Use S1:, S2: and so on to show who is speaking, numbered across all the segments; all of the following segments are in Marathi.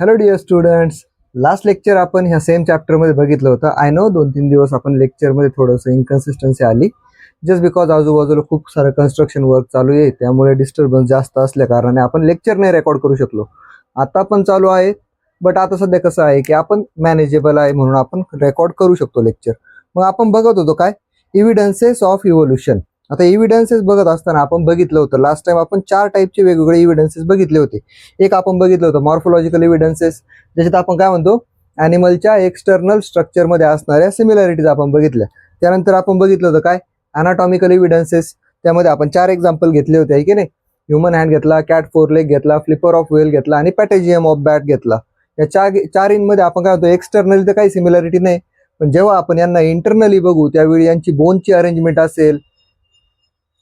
S1: Hello dear students. Last lecture आपण ह्या सेम चॅप्टरमध्ये बघितलं होतं. आय नो 2-3 दिवस आपण लेक्चरमध्ये थोडंसं इनकन्सिस्टन्सी आली, जस्ट बिकॉज आजूबाजूला खूप सारं कन्स्ट्रक्शन वर्क चालू आहे, त्यामुळे डिस्टर्बन्स जास्त असल्या कारणाने आपण लेक्चर नाही रेकॉर्ड करू शकलो. आता पण चालू आहे, बट आता सध्या कसं आहे की आपण मॅनेजेबल आहे म्हणून आपण रेकॉर्ड करू शकतो लेक्चर. मग आपण बघत होतो काय, इव्हिडन्सेस ऑफ इव्होल्युशन. आता इव्हिडन्सेस बघत असताना आपण बघितलं होतं लास्ट टाइम आपण 4 टाईपचे वेगवेगळे इव्हिडन्सेस बघितले होते. एक आपण बघितलं होतं मॉर्फोलॉजिकल इव्हिडन्सेस, ज्याच्यात आपण काय म्हणतो ॲनिमलच्या एक्सटर्नल स्ट्रक्चरमध्ये असणाऱ्या सिमिलॅरिटीज आपण बघितल्या. त्यानंतर आपण बघितलं होतं काय अनाटॉमिकल इव्हिडन्सेस, त्यामध्ये आपण 4 एक्झाम्पल घेतले होते आहे की नाही. ह्युमन हँड घेतला, कॅट 4 लेग घेतला, फ्लिपर ऑफ व्हेल घेतला आणि पॅटेजियम ऑफ बॅट घेतला. या 4 इनमध्ये आपण काय म्हणतो एक्सटर्नली तर काही सिमिलॅरिटी नाही, पण जेव्हा आपण यांना इंटरनली बघू त्यावेळी यांची बोनची अरेंजमेंट असेल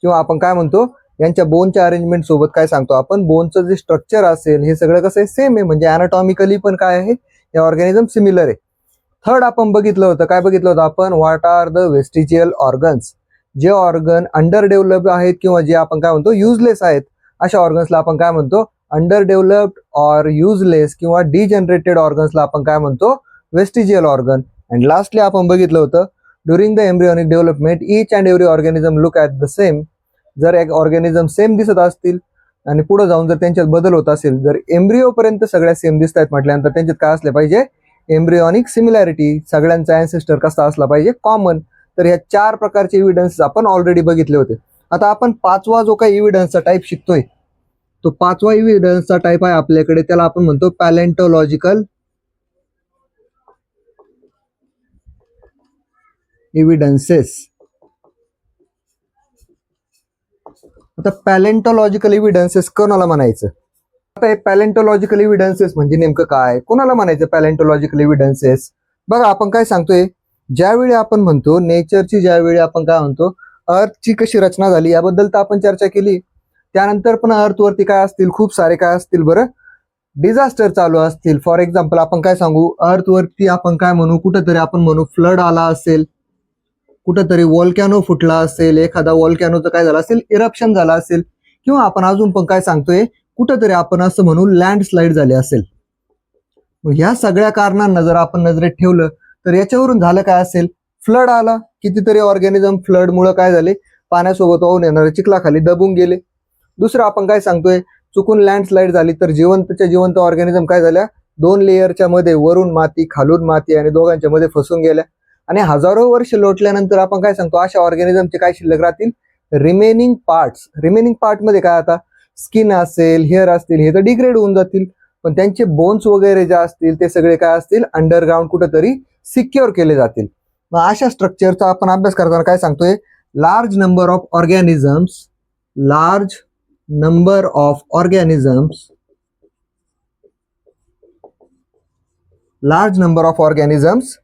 S1: किंवा आपण काय म्हणतो यांच्या बोनच्या अरेंजमेंट सोबत काय सांगतो आपण बोनचं जे स्ट्रक्चर असेल हे सगळं कसं आहे सेम आहे, म्हणजे अनाटॉमिकली पण काय आहे या ऑर्गॅनिझम सिमिलर आहे. थर्ड आपण बघितलं होतं, काय बघितलं होतं आपण, what are the vestigial organs. जे ऑर्गन अंडर डेव्हलप्ड आहेत किंवा जे आपण काय म्हणतो युजलेस आहेत, अशा ऑर्गन्सला आपण काय म्हणतो अंडर डेव्हलप्ड ऑर युजलेस किंवा डिजनरेटेड ऑर्गन्सला आपण काय म्हणतो वेस्टिजियल ऑर्गन. अँड लास्टली आपण बघितलं होतं during the embryonic development each and every organism look at the same. जर एक ऑर्गॅनिझम सेम दिसत असतील आणि पुढे जाऊन जर त्यांच्यात बदल होत असेल, जर एम्ब्रिओपर्यंत सगळ्या सेम दिसत आहेत म्हटल्यानंतर त्यांच्यात काय असले पाहिजे एम्ब्रिओनिक सिमिलॅरिटी, सगळ्यांचा ॲन्सेस्टर कसा असला पाहिजे कॉमन. तर ह्या 4 प्रकारचे इव्हिडन्स आपण ऑलरेडी बघितले होते. आता आपण 5वा जो काही इव्हिडन्सचा टाईप शिकतोय, तो 5वा इव्हिडन्सचा टाईप आहे आपल्याकडे, त्याला आपण म्हणतो पॅलेंटोलॉजिकल इव्हिडन्सेस. आता पॅलेंटोलॉजिकल इव्हिडन्सेस कोणाला म्हणायचं? आता हे पॅलेंटोलॉजिकल इव्हिडन्सेस म्हणजे नेमकं काय, कोणाला म्हणायचं पॅलेंटोलॉजिकल इव्हिडन्सेस? बघा आपण काय सांगतोय, ज्यावेळी आपण म्हणतो नेचरची, ज्यावेळी आपण काय म्हणतो अर्थची कशी रचना झाली याबद्दल तर आपण चर्चा केली. त्यानंतर पण अर्थवरती काय असतील, खूप सारे काय असतील बरं, डिझास्टर चालू असतील. फॉर एक्झाम्पल आपण काय सांगू, अर्थवरती आपण काय म्हणू, कुठंतरी आपण म्हणू फ्लड आला असेल, कुठंतरी वॉल्कॅनो फुटला असेल, एखादा वॉल्कॅनोचं काय झालं असेल इरप्शन झाला असेल, किंवा आपण अजून पण काय सांगतोय कुठंतरी आपण असं म्हणू लँडस्लाईड झाले असेल. मग ह्या सगळ्या कारणांना जर आपण नजरेत ठेवलं तर याच्यावरून झालं काय असेल, फ्लड आला, कितीतरी ऑर्गॅनिझम फ्लडमुळे काय झाले पाण्यासोबत वाहून येणाऱ्या चिखलाखाली दबून गेले. दुसरं आपण काय सांगतोय, चुकून लँडस्लाईड झाली तर जिवंतच्या जिवंत ऑर्गॅनिझम काय झाल्या 2 लेयरच्या मध्ये, वरून माती खालून माती, आणि दोघांच्या मध्ये फसून गेल्या. आणि हजारो वर्ष लोटल्यानंतर आपण काय सांगतो अशा ऑर्गॅनिझमचे काय शिल्लक राहतील, रिमेनिंग पार्ट्स. रिमेनिंग पार्ट मध्ये काय, आता स्किन असेल, हेअर असतील, हे तर डिग्रेड होऊन जातील, पण त्यांचे बोन्स वगैरे जे असतील ते सगळे काय असतील अंडरग्राऊंड कुठेतरी सिक्युअर केले जातील. मग अशा स्ट्रक्चरचा आपण अभ्यास करताना काय सांगतोय, large number of organisms, large number of organisms, large number of organisms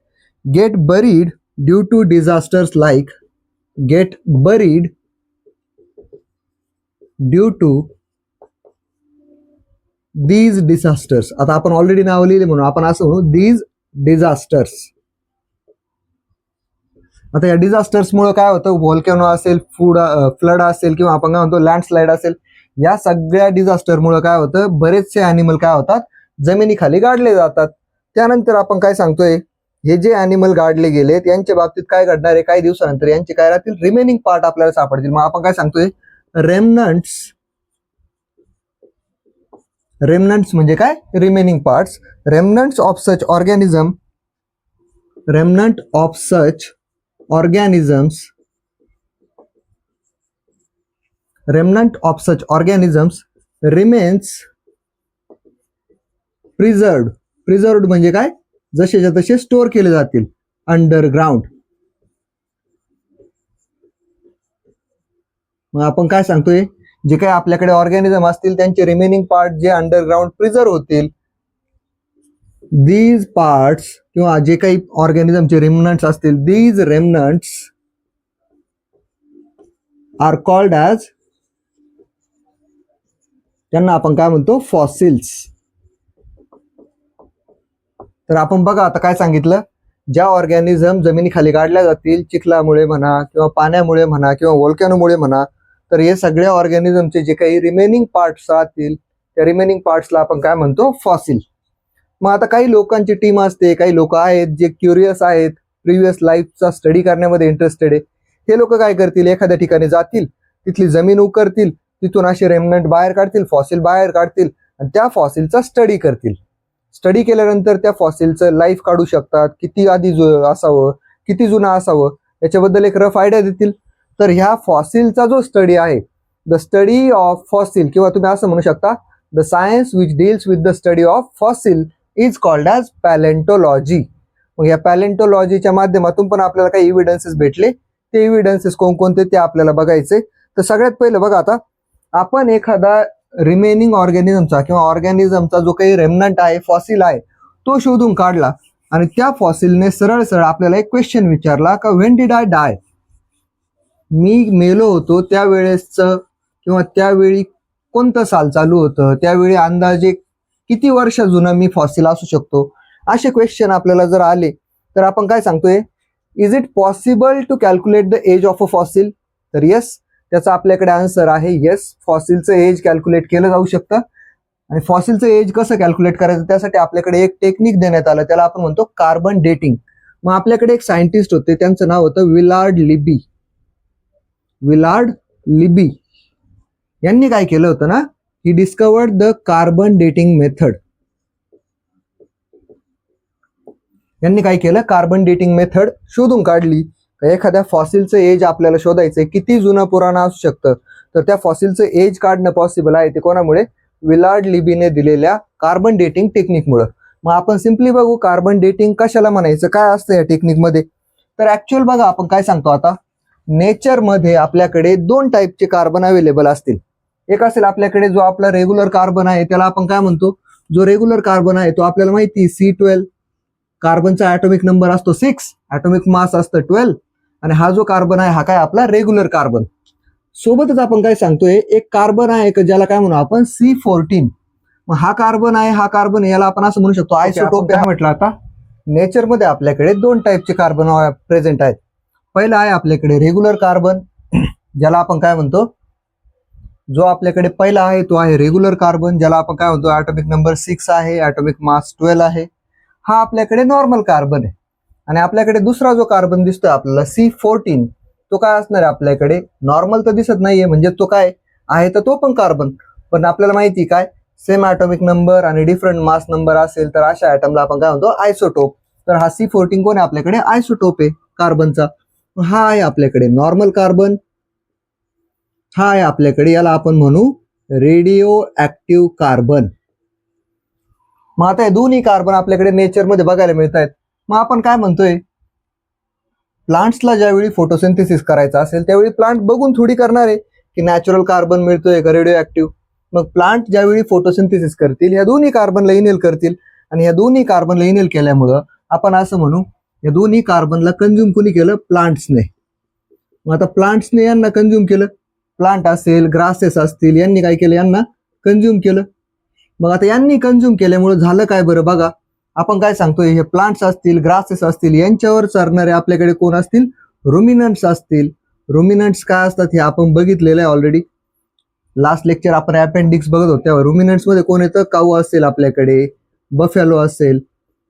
S1: get buried due to disasters like, get buried due to these disasters. आता आपण ऑलरेडी नाव लिहिले म्हणून आपण असं म्हणू these disasters. आता या डिझास्टर्स मुळे काय होतं, व्हॉल्कॅनो असेल, फ्लड असेल, किंवा आपण काय म्हणतो लँडस्लाईड असेल, या सगळ्या डिझास्टर मुळे काय होतं बरेचसे अॅनिमल काय होतात जमिनीखाली गाडले जातात. त्यानंतर आपण काय सांगतोय, हे जे अॅनिमल गाडले गेलेत यांच्या बाबतीत काय घडणार आहे, काही दिवसानंतर यांचे काय राहतील रिमेनिंग पार्ट आपल्याला सापडतील. मग आपण काय सांगतोय रेमनंट्स. रेमनंट्स म्हणजे काय, remaining parts. Remnants of such organism, remnant of such organisms, remnant of such organisms remains preserved. Preserved म्हणजे काय, जसेच्या तसे स्टोअर केले जातील अंडरग्राऊंड. मग आपण काय सांगतोय, जे काही आपल्याकडे ऑर्गॅनिझम असतील त्यांचे रिमेनिंग पार्ट जे अंडरग्राऊंड प्रिझर्व होतील, दीज पार्ट्स किंवा जे काही ऑर्गॅनिझमचे रेमनंट्स असतील, दीज रेमनंट्स आर कॉल्ड ॲज, त्यांना आपण काय म्हणतो फॉसिल्स. तर आपण बघा आता काय सांगितलं, ज्या ऑर्गॅनिझम जमिनीखाली गाडल्या जातील चिखलामुळे म्हणा किंवा पाण्यामुळे म्हणा किंवा व्हॉल्कॅनोमुळे म्हणा, तर हे सगळ्या ऑर्गॅनिझमचे जे काही रिमेनिंग पार्ट्स राहतील त्या रिमेनिंग पार्ट्सला आपण काय म्हणतो फॉसिल. मग आता काही लोकांची टीम असते, काही लोक आहेत जे क्युरियस आहेत, प्रिव्हियस लाईफचा स्टडी करण्यामध्ये इंटरेस्टेड आहे. हे लोक काय करतील, एखाद्या ठिकाणी जातील, तिथली जमीन उकरतील, तिथून असे रेमनंट बाहेर काढतील, फॉसिल बाहेर काढतील आणि त्या फॉसिलचा स्टडी करतील. स्टडी केल्यानंतर त्या फॉसिलचं लाईफ काढू शकतात, किती आधी असावं, किती जुना असावं, याच्याबद्दल एक रफ आयडिया देतील. तर ह्या फॉसिलचा जो स्टडी आहे, द स्टडी ऑफ फॉसिल, किंवा तुम्ही असं म्हणू शकता the science which deals with the study of fossil is called as palaeontology. मग या पॅलेंटोलॉजीच्या माध्यमातून पण आपल्याला काही इव्हिडन्सेस भेटले. ते इव्हिडन्सेस कोणकोणते ते आपल्याला बघायचे. तर सगळ्यात पहिलं बघा, आता आपण एखादा रिमेनिंग ऑर्गॅनिझमचा किंवा ऑर्गॅनिझमचा जो काही रेमनंट आहे, फॉसिल आहे, तो शोधून काढला आणि त्या फॉसिलने सरळ सरळ आपल्याला एक क्वेश्चन विचारला का व्हेन डिड आय डाय, मी मेलो होतो त्यावेळेसचं किंवा त्यावेळी कोणतं साल चालू होतं, त्यावेळी अंदाजे किती वर्ष जुनं मी फॉसिल असू शकतो. असे क्वेश्चन आपल्याला जर आले तर आपण काय सांगतोय, is it possible to calculate the age of a fossil. तर येस, त्याचा आपल्याकडे आन्सर आहे येस, फॉसिलचं एज कॅल्क्युलेट केलं जाऊ शकतं. आणि फॉसिलचं एज कसं कॅल्क्युलेट करायचं, त्यासाठी आपल्याकडे एक टेक्निक देण्यात आलं, त्याला आपण म्हणतो कार्बन डेटिंग. मग आपल्याकडे एक सायंटिस्ट होते, त्यांचं नाव होतं विलार्ड लिबी. विलार्ड लिबी यांनी काय केलं होतं ना, he discovered the carbon dating method. यांनी काय केलं, कार्बन डेटिंग मेथड शोधून काढली. एखाद्या फॉसिलचं एज आपल्याला शोधायचंय, किती जुनं पुराणं असू शकतं, तर त्या फॉसिलचं एज काढणं पॉसिबल आहे ते कोणामुळे, विलार्ड लिबीने दिलेल्या कार्बन डेटिंग टेक्निकमुळे. मग आपण सिम्पली बघू कार्बन डेटिंग कशाला म्हणायचं, काय असतं या टेक्निकमध्ये. तर ऍक्च्युअल बघा आपण काय सांगतो, आता नेचरमध्ये आपल्याकडे दोन टाईपचे कार्बन अवेलेबल असतील. एक असेल आपल्याकडे जो आपला रेग्युलर कार्बन आहे, त्याला आपण काय म्हणतो, जो रेग्युलर कार्बन आहे तो आपल्याला माहिती C12, कार्बनचा ॲटॉमिक नंबर असतो 6, ॲटॉमिक मास असतं 12, आणि हा जो कार्बन आहे हा काय आपला रेग्युलर कार्बन. सोबतच आपण काय सांगतोय, एक कार्बन आहे ज्याला काय म्हणू आपण C14. मग हा कार्बन आहे, हा कार्बन याला आपण असं म्हणू शकतो आयसोटोप. काय म्हटलं, आता नेचरमध्ये आपल्याकडे दोन टाईपचे कार्बन प्रेझेंट आहेत. पहिला आहे आपल्याकडे रेग्युलर कार्बन, ज्याला आपण काय म्हणतो, जो आपल्याकडे पहिला आहे तो आहे रेग्युलर कार्बन, ज्याला आपण काय म्हणतो ॲटॉमिक नंबर 6 आहे, ॲटॉमिक मास 12 आहे. हा आपल्याकडे नॉर्मल कार्बन आहे. आणि आपल्याकडे दुसरा जो कार्बन दिसतोय आपल्याला C14, तो काय असणार आहे आपल्याकडे, नॉर्मल तर दिसत नाहीये, म्हणजे तो काय आहे तर तो पण कार्बन, पण आपल्याला माहिती काय, सेम ॲटॉमिक नंबर आणि डिफरंट मास नंबर असेल तर अशा ॲटमला आपण काय म्हणतो आयसोटोप. तर हा C14 कोण आहे आपल्याकडे, आयसोटोप आहे कार्बनचा. हा आहे आपल्याकडे नॉर्मल कार्बन, हा आहे आपल्याकडे, याला आपण म्हणू रेडिओ ऍक्टिव्ह कार्बन. मग आता हे दोन्ही कार्बन आपल्याकडे नेचरमध्ये बघायला मिळत आहेत. मग आपण काय म्हणतोय, प्लांट्सला ज्यावेळी फोटोसिंथेसिस करायचं असेल त्यावेळी प्लांट बघून थोडी करणार आहे की नॅचरल कार्बन मिळतोय का रेडिओ ऍक्टिव्ह. मग प्लांट ज्यावेळी फोटोसिंथेसिस करतील, ह्या दोन्ही कार्बनला इनेल करतील, आणि ह्या दोन्ही कार्बनला इनेल केल्यामुळं आपण असं म्हणू, या दोन्ही कार्बनला कंझ्युम कोणी केलं, प्लांट्सने. मग आता प्लांट्सने यांना कंझ्युम केलं, प्लांट असेल, ग्रासेस असतील, यांनी काय केलं, यांना कंझ्युम केलं. मग आता यांनी कंझ्युम केल्यामुळे झालं काय बरं बघा, आपण काय सांगतोय, हे प्लांट्स असतील, ग्रासेस असतील, यांच्यावर चरणारे आपल्याकडे कोण असतील, रुमिनंट्स असतील. रुमिनंट्स काय असतात हे आपण बघितलेलं आहे ऑलरेडी. लास्ट लेक्चर आपण अपेंडिक्स बघत होतो तेव्हा रुमिनंट्स मध्ये कोण येतं, काऊ असेल आपल्याकडे, बफेलो असेल.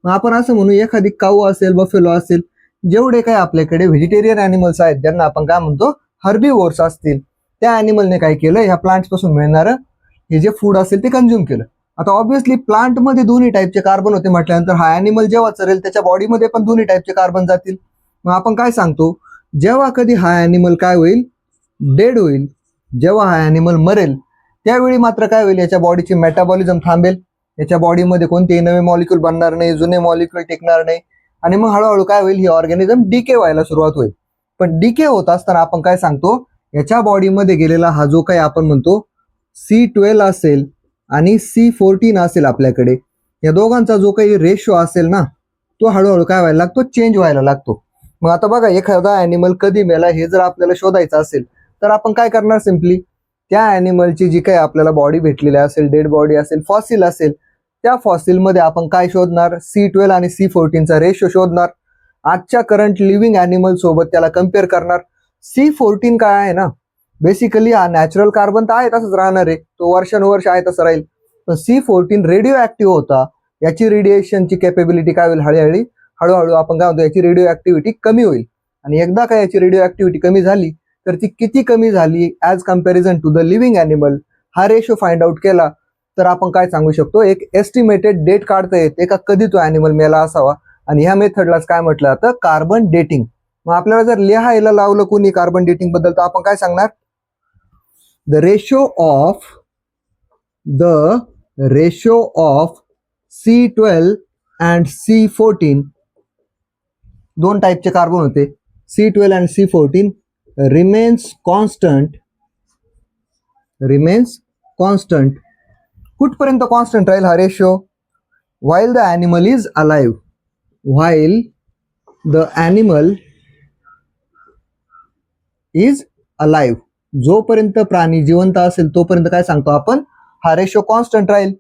S1: मग आपण असं म्हणू, एखादी काऊ असेल, बफेलो असेल, जेवढे काय आपल्याकडे व्हेजिटेरियन ॲनिमल्स आहेत ज्यांना आपण काय म्हणतो हर्बिवोर्स असतील, त्या ॲनिमलने काय केलं, ह्या प्लांट्स पासून मिळणारं हे जे फूड असेल ते कंझ्युम केलं. आता ऑब्व्हियसली प्लांटमध्ये दोन्ही टाईपचे कार्बन होते म्हटल्यानंतर हा ॲनिमल जेव्हा चरेल त्याच्या बॉडीमध्ये पण दोन्ही टाईपचे कार्बन जातील. मग आपण काय सांगतो, जेव्हा कधी हा ॲनिमल काय होईल, डेड होईल, जेव्हा हा ॲनिमल मरेल त्यावेळी मात्र काय होईल, याच्या बॉडीची मेटाबॉलिझम थांबेल, याच्या बॉडीमध्ये कोणतेही नवे मॉलिक्यूल बनणार नाही, जुने मॉलिक्यूल टिकणार नाही, आणि मग हळूहळू काय होईल, ही ऑर्गॅनिझम डिके व्हायला सुरुवात होईल. पण डिके होत असताना आपण काय सांगतो, याच्या बॉडीमध्ये गेलेला हा जो काही आपण म्हणतो C12 असेल आणि C14 असेल आपल्याकडे, या दोघांचा जो काही रेशो असेल ना, तो हळूहळू काय व्हायला लागतो, चेंज व्हायला लागतो. मग आता बघा, एखादा ॲनिमल कधी मेला हे जर आपल्याला शोधायचं असेल तर आपण काय करणार, सिम्पली त्या ॲनिमलची जी काही आपल्याला बॉडी भेटलेली असेल, डेड बॉडी असेल, फॉसिल असेल, त्या फॉसिलमध्ये आपण काय शोधणार, C12 आणि C14चा रेशो शोधणार. आजच्या करंट लिव्हिंग ॲनिमल सोबत त्याला कम्पेअर करणार. C14 काय आहे ना, बेसिकली हा नॅचरल कार्बन तर आहे तसंच राहणार आहे, तो वर्षानुवर्ष आहे तसं राहील. पण C14 रेडिओ ऍक्टिव्ह होता, याची रेडिएशनची कॅपेबिलिटी काय होईल, हळूहळू आपण काय म्हणतो याची रेडिओ ऍक्टिव्हिटी कमी होईल. आणि एकदा काय याची रेडिओ ऍक्टिव्हिटी कमी झाली तर ती किती कमी झाली as comparison to the living animal, हा रेशो फाइंड आउट केला तर आपण काय सांगू शकतो, एक एस्टिमेटेड डेट काढता येते का कधी तो ॲनिमल मेला असावा. आणि ह्या मेथडलाच काय म्हटलं जातं, कार्बन डेटिंग. मग आपल्याला जर लिहायला लावलं कोणी कार्बन डेटिंग बद्दल तर आपण काय सांगणार, the ratio of C12 and C14, दोन टाईपचे कार्बन होते, C12 and C14 remains constant. कुठपर्यंत कॉन्स्टंट राहील हा ratio, while the animal is alive, जोपर्यंत प्राणी जिवंत असेल तोपर्यंत काय सांगतो आपण, हा रेशो कॉन्स्टंट राहील.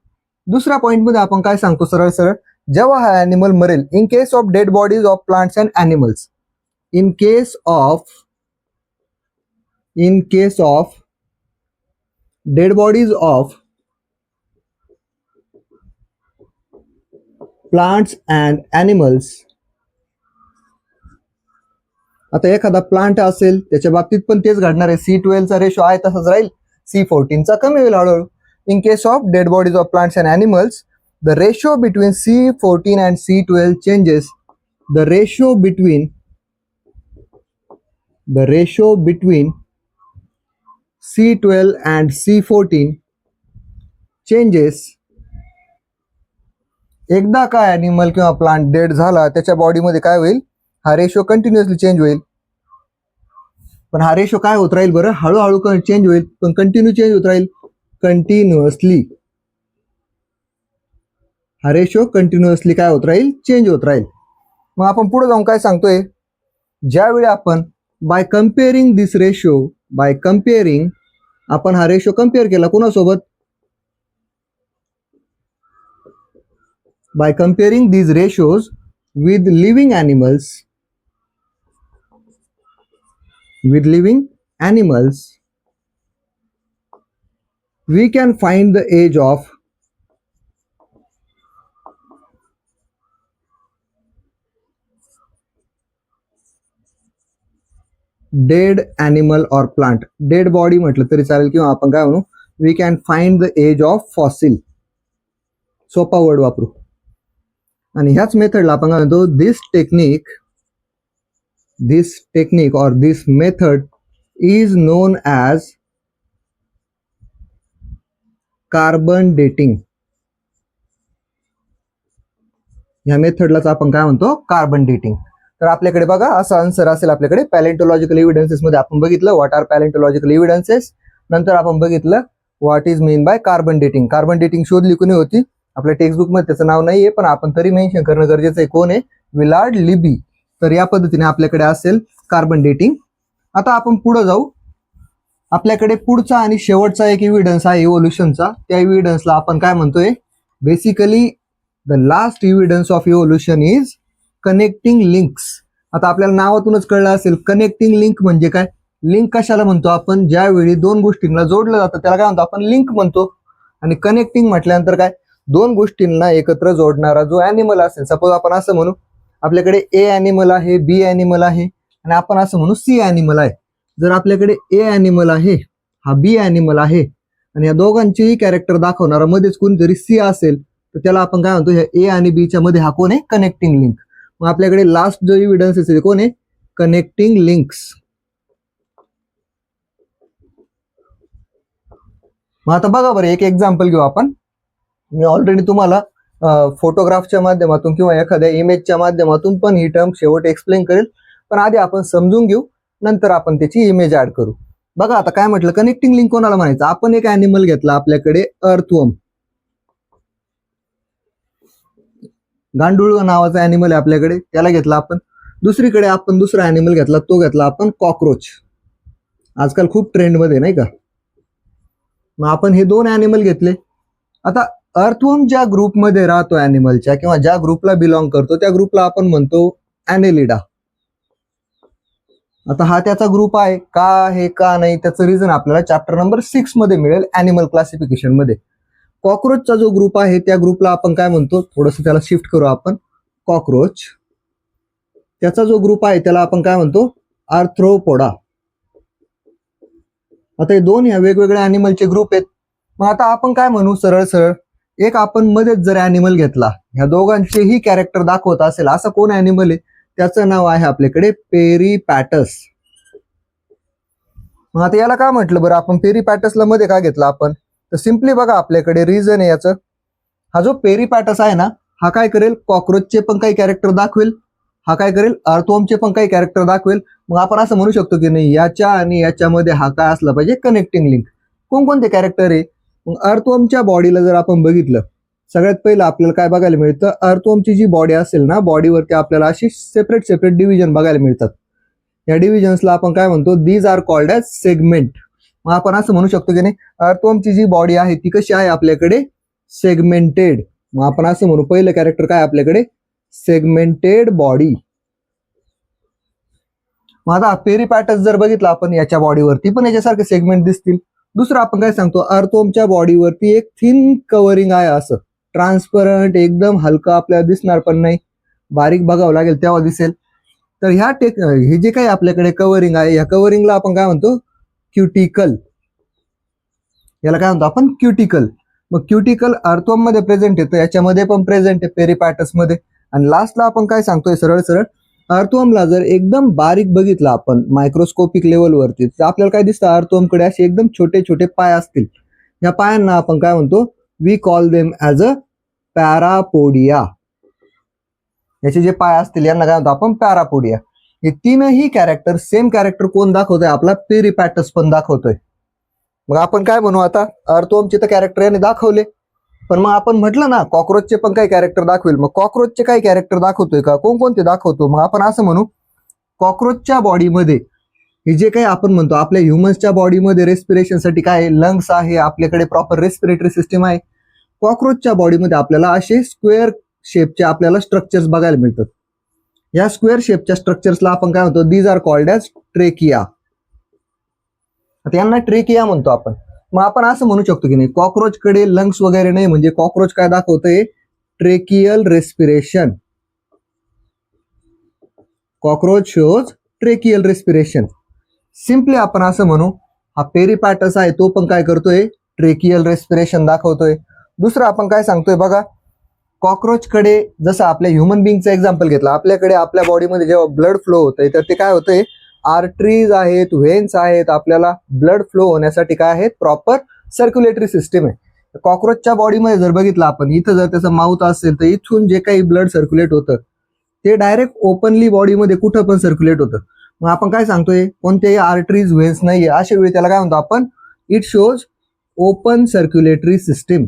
S1: दुसऱ्या पॉइंट मध्ये आपण काय सांगतो, सरळ सरळ, जेव्हा हा ॲनिमल मरेल, in case of dead bodies of plants and animals, in case of dead bodies of plants and animals. आता एखादा प्लांट असेल त्याच्या बाबतीत पण तेच घडणार आहे, C12चा रेशो आहे तसाच राहील, C14चा कमी होईल हळूहळू. In case of dead bodies of plants and animals, the ratio between C14 and C12 changes. The ratio between C12 and C14 changes. एकदा काय ॲनिमल किंवा प्लांट डेड झाला त्याच्या बॉडीमध्ये काय होईल, हा रेशो कंटिन्युअसली चेंज होईल. पण हा रेशो काय होत राहील बरं, हळूहळू चेंज होईल पण कंटिन्यू चेंज होत राहील, कंटिन्युअसली. हा रेशो कंटिन्युअसली काय होत राहील, चेंज होत राहील. मग आपण पुढे जाऊन काय सांगतोय, ज्यावेळी आपण बाय कम्पेअरिंग आपण हा रेशो कम्पेअर केला कोणासोबत, by comparing these ratios with living animals, we can find the age of dead animal or plant. Dead body म्हटलं तरी चालेल किंवा आपण काय म्हणू, we can find the age of fossil. सोपा वर्ड वापरू. आणि ह्याच मेथडला आपण काय म्हणतो, दिस टेक्निक और this method is known as carbon dating. ह्या मेथडलाच आपण काय म्हणतो, कार्बन डेटिंग. तर आपल्याकडे बघा असा आन्सर असेल आपल्याकडे, पॅलेंटोलॉजिकल एव्हिडन्सेस मध्ये आपण बघितलं व्हॉट आर पॅलेंटोलॉजिकल एव्हिडन्सेस. नंतर आपण बघितलं what is mean by carbon dating. Carbon dating शोधली कोणी होती, आपल्या टेक्स्टबुक मध्ये त्याचं नाव नाहीये पण आपण तरी मेन्शन करणं गरजेचं आहे, कोण आहे, विलार्ड लिबी. तर या पद्धतीने आपल्याकडे असेल कार्बन डेटिंग. आता आपण पुढे जाऊ, आपल्याकडे पुढचा आणि शेवटचा एक एव्हिडन्स आहे इव्होल्युशनचा. त्या एव्हिडन्सला आपण काय म्हणतोय, basically the last evidence of evolution is connecting links. आता आपल्याला नावातूनच कळलं असेल कनेक्टिंग लिंक म्हणजे काय. लिंक कशाला म्हणतो आपण, ज्यावेळी दोन गोष्टींना जोडलं जातं त्याला काय म्हणतो आपण, लिंक म्हणतो. आणि कनेक्टिंग म्हटल्यानंतर काय, दोन गोष्टींना एकत्र जोडणारा जो ॲनिमल असेल, सपोज आपण असं म्हणू आपल्याकडे ए ॲनिमल आहे, बी ॲनिमल आहे आणि आपण असं म्हणू सी ॲनिमल आहे. जर आपल्याकडे ए ॲनिमल आहे, हा बी ॲनिमल आहे आणि या दोघांचेही कॅरेक्टर दाखवणारा मध्येच कोणतरी सी असेल तर त्याला आपण काय म्हणतो, ह्या ए आणि बीच्या मध्ये हा कोण आहे, कनेक्टिंग लिंक. मग आपल्याकडे लास्ट जो एव्हिडन्स आहे कोण आहे, कनेक्टिंग लिंक्स. मग आता बघा बरं एक एक्झाम्पल घेऊ आपण. मी ऑलरेडी तुम्हाला फोटोग्राफच्या माध्यमातून किंवा एखाद्या इमेजच्या माध्यमातून पण ही टर्म शेवट एक्सप्लेन करेल, पण आधी आपण समजून घेऊ नंतर आपण त्याची इमेज ऍड करू. बघा आता काय म्हटलं, कनेक्टिंग लिंक कोणाला म्हणायचं, आपण एक ॲनिमल घेतला आपल्याकडे अर्थवर्म, गांडूळ नावाचा ॲनिमल आहे आपल्याकडे, त्याला घेतला आपण. दुसरीकडे आपण दुसरा ॲनिमल घेतला, तो घेतला आपण कॉकरोच, आजकाल खूप ट्रेंडमध्ये नाही का. मग आपण हे दोन ॲनिमल घेतले. आता अर्थवर्म ज्या ग्रुपमध्ये राहतो ॲनिमलच्या किंवा ज्या ग्रुपला बिलॉंग करतो त्या ग्रुपला आपण म्हणतो ॲनेलिडा. आता हा त्याचा ग्रुप आहे का, हे का नाही त्याचं रिझन आपल्याला चॅप्टर नंबर 6 मध्ये मिळेल ॲनिमल क्लासिफिकेशन मध्ये. कॉकरोचचा जो ग्रुप आहे त्या ग्रुपला आपण काय म्हणतो, थोडंसं त्याला शिफ्ट करू आपण, कॉकरोच. त्याचा जो ग्रुप आहे त्याला आपण काय म्हणतो, आर्थ्रोपोडा. आता हे दोन ह्या वेगवेगळ्या अॅनिमलचे ग्रुप आहेत. मग आता आपण काय म्हणू सरळ सरळ, एक आपण मध्येच जर अॅनिमल घेतला, ह्या दोघांचेही कॅरेक्टर दाखवत असेल असं कोण अॅनिमल आहे, त्याचं नाव आहे आपल्याकडे पेरिपॅटस. मग आता याला काय म्हटलं बरं आपण, पेरिपॅटसला मध्ये का घेतला आपण, तर सिम्पली बघा आपल्याकडे रिझन आहे याचं. हा जो पेरिपॅटस आहे ना, हा काय करेल, कॉकरोचचे पण काही कॅरेक्टर दाखवेल, हा काय करेल, अर्थवॉर्मचे पण काही कॅरेक्टर दाखवेल. मग आपण असं म्हणू शकतो की नाही, याच्या आणि याच्यामध्ये हा काय असला पाहिजे, कनेक्टिंग लिंक. कोणकोणते कॅरेक्टर आहे, मग अर्थवॉर्मच्या बॉडीला जर आपण बघितलं, सगळ्यात पहिलं आपल्याला काय बघायला मिळतं, अर्थवॉर्मची जी बॉडी असेल ना, बॉडीवरती आपल्याला अशी सेपरेट सेपरेट डिव्हिजन बघायला मिळतात. या डिव्हिजन्सला आपण काय म्हणतो, these are called as segment. मग आपण असं म्हणू शकतो की नाही, अर्थवॉर्मची जी बॉडी आहे ती कशी आहे आपल्याकडे, सेगमेंटेड. मग आपण असं म्हणू, पहिलं कॅरेक्टर काय आपल्याकडे, सेगमेंटेड बॉडी. मग आता पेरिपॅटस जर बघितला आपण, याच्या बॉडीवरती पण याच्यासारखे सेगमेंट दिसतील. दुसरं आपण काय सांगतो, अर्थवॉर्मच्या बॉडीवरती एक थिन कव्हरिंग आहे, असं ट्रान्सपरंट, एकदम हलका, आपल्याला दिसणार पण नाही, बारीक बघावं लागेल तेव्हा दिसेल. तर हे जे काही आपल्याकडे कव्हरिंग आहे, या कव्हरिंगला आपण काय म्हणतो, क्युटिकल. याला काय म्हणतो आपण, क्युटिकल. मग क्युटिकल अर्थवॉर्म मध्ये प्रेझेंट येतं, याच्यामध्ये पण प्रेझेंट आहे पेरिपॅटस मध्ये. आणि लास्टला आपण काय सांगतोय सरळ सरळ, अर्थवॉर्मला जर एकदम बारीक बघितलं आपण मायक्रोस्कोपिक लेवलवरती, तर आपल्याला काय दिसतं, अर्थवॉर्मकडे असे एकदम छोटे छोटे पाय असतील. या पायांना आपण काय म्हणतो, we call them as a parapodia. याचे जे पाय असतील यांना काय म्हणतो आपण, पॅरापोडिया. हे तीनही कॅरेक्टर, सेम कॅरेक्टर कोण दाखवतोय, आपला पेरिपॅटस पण दाखवतोय. मग आपण काय म्हणू, आता अर्थवॉर्मचे तर कॅरेक्टर याने दाखवले, पण मग आपण म्हटलं ना कॉकरोचचे पण काही कॅरेक्टर दाखवेल. मग कॉकरोचचे काही कॅरेक्टर दाखवतोय का, कोणकोणते दाखवतो, मग आपण असं म्हणू, कॉकरोचच्या बॉडीमध्ये हे जे काही आपण म्हणतो, आपल्या ह्युमन्सच्या बॉडीमध्ये रेस्पिरेशनसाठी काय लंग्स आहे, आपल्याकडे प्रॉपर रेस्पिरेटरी सिस्टीम आहे. कॉकरोचच्या बॉडीमध्ये आपल्याला असे स्क्वेअर शेपचे आपल्याला स्ट्रक्चर्स बघायला मिळतात. या स्क्वेअर शेपच्या स्ट्रक्चर्सला आपण काय म्हणतो, these are called as trachea. आता यांना ट्रेकिया म्हणतो आपण. मग आपण असं म्हणू शकतो की नाही, कॉकरोचकडे लंग्स वगैरे नाही, म्हणजे कॉकरोच काय दाखवतोय, tracheal respiration. Cockroach shows tracheal respiration. Simply आपण असं म्हणू, हा पेरिपॅटस आहे तो पण काय करतोय, ट्रेकियल रेस्पिरेशन दाखवतोय. दुसरं आपण काय सांगतोय बघा, कॉकरोचकडे जसं आपल्या ह्युमन बिंगचं एक्झाम्पल घेतलं, आपल्याकडे आपल्या बॉडीमध्ये जेव्हा ब्लड फ्लो होतंय, तर ते काय होतंय, आर्टरीज आहेत, व्हेन्स आहेत, आपल्याला ब्लड फ्लो होण्यासाठी काय आहेत, प्रॉपर सर्क्युलेटरी सिस्टीम आहे. कॉकरोचच्या बॉडीमध्ये जर बघितलं आपण, इथं जर त्याचं माउथ असेल तर इथून जे काही ब्लड सर्क्युलेट होतं ते डायरेक्ट ओपनली बॉडीमध्ये कुठं पण सर्क्युलेट होतं. मग आपण काय सांगतोय, कोणतेही आर्टरीज व्हेन्स नाहीये, अशा वेळी त्याला काय म्हणतो आपण, it shows open circulatory system.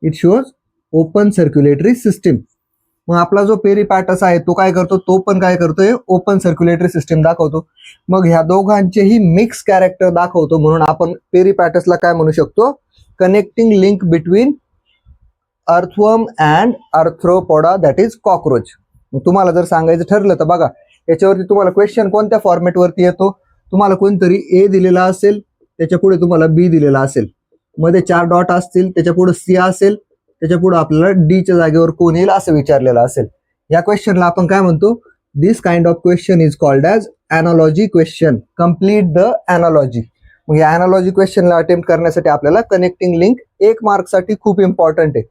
S1: It shows open circulatory system. मग आपला जो पेरिपॅटस आहे तो काय करतो, तो पण काय करतोय, ओपन सर्क्युलेटरी सिस्टीम दाखवतो. मग ह्या दोघांचेही मिक्स कॅरेक्टर दाखवतो, म्हणून आपण पेरिपॅटसला काय म्हणू शकतो, connecting link between earthworm and arthropoda, that is cockroach. तुम्हाला जर सांगायचं ठरलं तर बघा, याच्यावरती तुम्हाला क्वेश्चन कोणत्या फॉर्मॅटवरती येतो, तुम्हाला कोणतरी ए दिलेला असेल, त्याच्या पुढे तुम्हाला बी दिलेला असेल, मध्ये 4 डॉट असतील, त्याच्या पुढे सी असेल, त्याच्या पुढे आपल्याला डीच्या जागेवर कोण येईल असं विचारलेलं असेल. या क्वेश्चनला आपण काय म्हणतो, this kind of question is called as analogy question. Complete the analogy. मग या ॲनालॉजी क्वेश्चनला अटेम्प्ट करण्यासाठी आपल्याला कनेक्टिंग लिंक 1 मार्कसाठी खूप इम्पॉर्टंट आहे.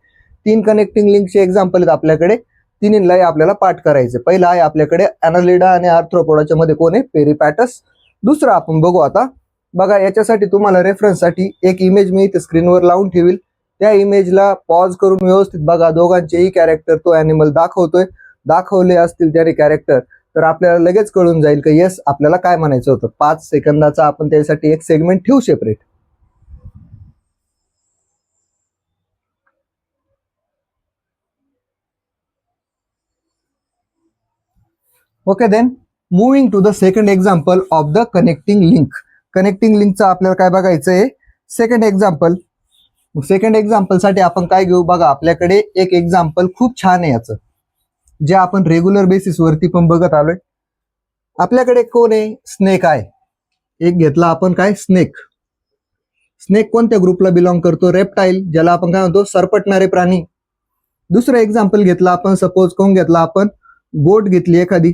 S1: 3 कनेक्टिंग लिंकचे एक्झाम्पल आहेत आपल्याकडे, तिन्हीलाही आपल्याला पाठ करायचे. पहिला आहे आपल्याकडे ॲनालिडा आणि आर्थ्रोपोडाच्या मध्ये कोण आहे, पेरिपॅटस. दुसरं आपण बघू आता. बघा, याच्यासाठी तुम्हाला रेफरन्ससाठी एक इमेज मी इथे स्क्रीनवर लावून ठेवील, त्या इमेजला पॉज करून व्यवस्थित बघा, दोघांचेही कॅरेक्टर तो ॲनिमल दाखवतोय. दाखवले असतील त्याने कॅरेक्टर, तर आपल्याला लगेच कळून जाईल की येस आपल्याला काय म्हणायचं होतं. 5 सेकंदाचा आपण त्यासाठी एक सेगमेंट ठेवू separate. Okay, then moving to the second example of the connecting link. Connecting लिंकचं आपल्याला काय बघायचं आहे, सेकंड एक्झाम्पल. सेकंड एक्झाम्पल साठी आपण काय घेऊ, बघा आपल्याकडे एक एक्झाम्पल खूप छान आहे याचं, जे आपण रेग्युलर बेसिस वरती पण बघत आलोय. आपल्याकडे कोण आहे, स्नेक आहे. एक घेतला आपण काय, स्नेक. स्नेक कोणत्या ग्रुपला बिलॉंग करतो? रेप्टाईल, ज्याला आपण काय म्हणतो सरपटणारे प्राणी. दुसरं एक्झाम्पल घेतलं आपण, सपोज कोण घेतला आपण, गोट घेतली एखादी.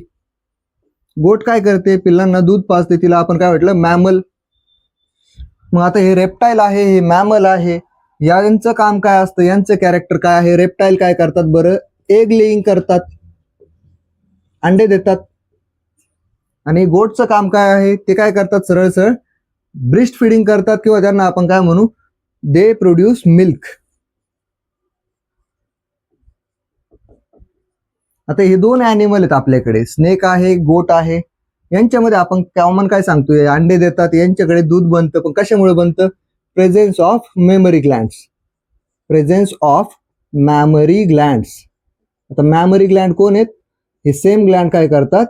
S1: गोट काय करते? पिल्लांना दूध पाजते, तिला आपण काय म्हटलं? मॅमल. मग आता हे रेप्टाईल आहे, हे मॅमल आहे, यांचं काम काय असतं? यांचं कॅरेक्टर काय आहे? रेप्टाईल काय करतात बरं? एग लेईंग करतात, अंडे देतात. आणि गोटचं काम काय आहे? ते काय करतात? सरळ सरळ ब्रेस्ट फिडिंग करतात, किंवा त्यांना आपण काय म्हणू? They produce milk. आता हे दोन ॲनिमल आहेत आपल्याकडे, स्नेक आहे, गोट आहे. यांच्यामध्ये आपण कॉमन काय सांगतोय? अंडे देतात, यांच्याकडे दूध बनतं. पण कशामुळे बनतं? Presence of memory glands. Presence of memory glands. आता मॅमरी ग्लँड कोण आहेत? हे सेम ग्लँड काय करतात?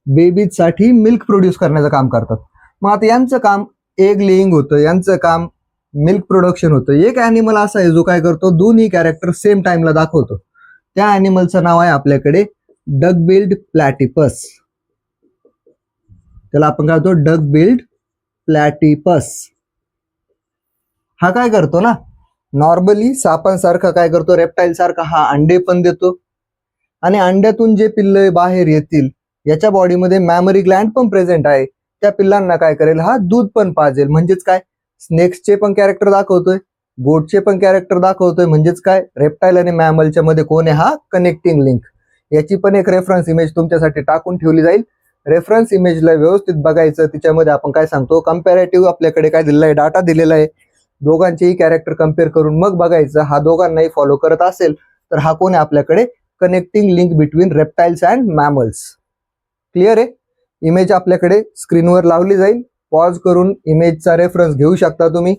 S1: बेबीज साठी मिल्क प्रोड्यूस करण्याचं काम करतात. मग आता यांचं काम एग लेईंग होतं, यांचं काम मिल्क प्रोडक्शन होतं. एक ॲनिमल असा आहे जो काय करतो? दोन्ही कॅरेक्टर सेम टाइमला दाखवतो. त्या ॲनिमलचं नाव आहे आपल्याकडे डक बिल्ड प्लॅटिपस. त्याला आपण काय म्हणतो? Duck billed platypus. हा काय करतो ना, नॉर्मली सापांसारखा काय करतो? रेप्टाईल सारखा हा अंडे पण देतो, आणि अंड्यातून जे पिल्ले बाहेर येतील याच्या बॉडीमध्ये मॅमरी ग्लँड पण प्रेझेंट आहे. त्या पिल्लांना काय करेल? हा दूध पण पाजेल. म्हणजेच काय? स्नेक्सचे पण कॅरेक्टर दाखवतोय, गोटचे पण कॅरेक्टर दाखवतोय. म्हणजेच काय? रेप्टाईल आणि मॅमलच्या मध्ये कोण आहे? हा कनेक्टिंग लिंक. याची पण एक रेफरन्स इमेज तुमच्यासाठी टाकून ठेवली जाईल. रेफरन्स इमेजला व्यवस्थित बघायचं. तिच्यामध्ये आपण काय सांगतो? कंपॅरेटिव्ह आपल्याकडे काय दिलेला आहे? डाटा दिलेला आहे. दोघांचेही कॅरेक्टर कम्पेअर करून मग बघायचं. हा दोघांनाही फॉलो करत असेल तर हा कोण आहे आपल्याकडे? Connecting link between reptiles and mammals. Clear आहे? इमेज आपल्याकडे स्क्रीनवर लावली जाईल. पॉज करून इमेजचा रेफरन्स घेऊ शकता तुम्ही.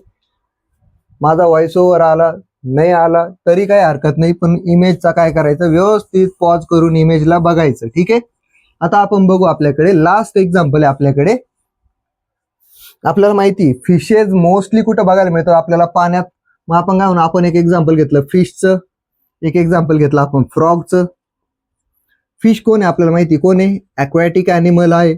S1: माझा व्हॉइस ओव्हर आला नाही आला तरी काही हरकत नाही, पण इमेजचा काय करायचं? व्यवस्थित पॉज करून इमेजला बघायचं. ठीक आहे. आता आपण बघू, आपल्याकडे लास्ट एक्झाम्पल आहे आपल्याकडे. आपल्याला माहिती फिशेस मोस्टली कुठं बघायला मिळतात? आपल्याला पाण्यात. मग आपण काय म्हणू? आपण एक एक्झाम्पल घेतलं फिशचं, एक एक्झाम्पल घेतलं आपण फ्रॉगचं. फिश कोण आहे? आपल्याला माहिती कोण आहे? ॲक्वॅटिक ॲनिमल आहे,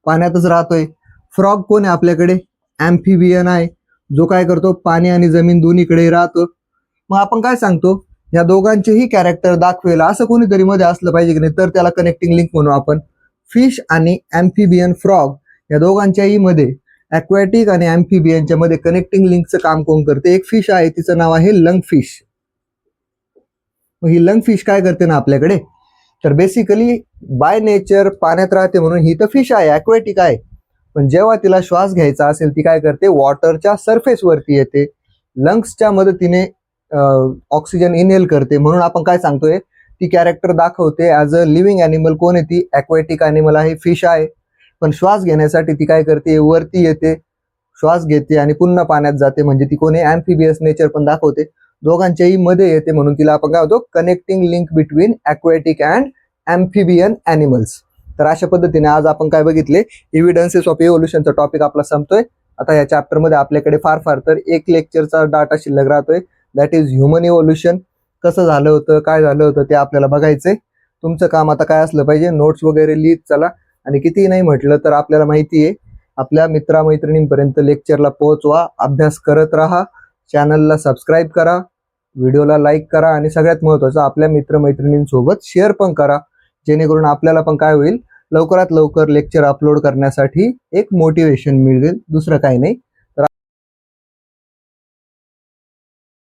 S1: पाण्यातच राहतोय. फ्रॉग कोण आहे आपल्याकडे? ॲम्फिबियन आहे, जो काय करतो? पाणी आणि जमीन दोन्हीकडे राहतो. मग आपण काय सांगतो? या दोघांचेही कॅरेक्टर दाखवेल असं कोणीतरी मध्ये असलं पाहिजे की नाही, तर त्याला कनेक्टिंग लिंक म्हणू आपण. फिश आणि ॲम्फिबियन फ्रॉग या दोघांच्याही मध्ये, ॲक्वॅटिक आणि ॲम्फिबियनच्या मध्ये कनेक्टिंग लिंकचं काम कोण करते? एक फिश आहे, तिचं नाव आहे लंग फिश. मग ही लंग फिश काय करते ना आपल्याकडे? तर बेसिकली बाय नेचर पाण्यात राहते म्हणून ही तर फिश आहे, ॲक्वॅटिक आहे. पण जेव्हा तिला श्वास घ्यायचा असेल ती काय करते? वॉटरच्या सरफेसवरती येते, लंग्सच्या मदतीने ऑक्सिजन इनहेल करते. म्हणून आपण काय सांगतोय? ती कॅरेक्टर दाखवते ॲज अ लिव्हिंग ॲनिमल. कोण आहे ती? ॲक्वॅटिक ॲनिमल आहे, फिश आहे. पण श्वास घेण्यासाठी ती काय करते? वरती येते, श्वास घेते आणि पुन्हा पाण्यात जाते. म्हणजे ती कोणी? ॲम्फिबियस नेचर पण दाखवते. दोघांच्याही मध्ये येते म्हणून तिला आपण काय होतो? Connecting link between aquatic and ॲम्फिबियन animals. तर अशा पद्धतीने आज आपण काय बघितले? एव्हिडन्सेस ऑफ इव्होल्युशनचा टॉपिक आपला संपतोय. आता या चॅप्टरमध्ये आपल्याकडे फार तर एक लेक्चरचा डाटा शिल्लक राहतोय, दॅट इज ह्युमन इव्होल्युशन. कसं झालं होतं, काय झालं होतं ते आपल्याला बघायचंय. तुमचं काम आता काय असलं पाहिजे? नोट्स वगैरे लिहित चला. आणि कितीही नाही म्हटलं तर आपल्याला माहिती आहे, आपल्या मित्रामैत्रिणींपर्यंत लेक्चरला पोहोचवा, अभ्यास करत राहा, चॅनलला सबस्क्राईब करा, व्हिडिओला लाईक करा, आणि सगळ्यात महत्त्वाचं आपल्या मित्रमैत्रिणींसोबत शेअर पण करा. जेणेकरून आपल्याला पण काय होईल? लवकरात लवकर लेक्चर अपलोड करण्यासाठी एक मोटिवेशन मिळेल, दुसरं काही नाही.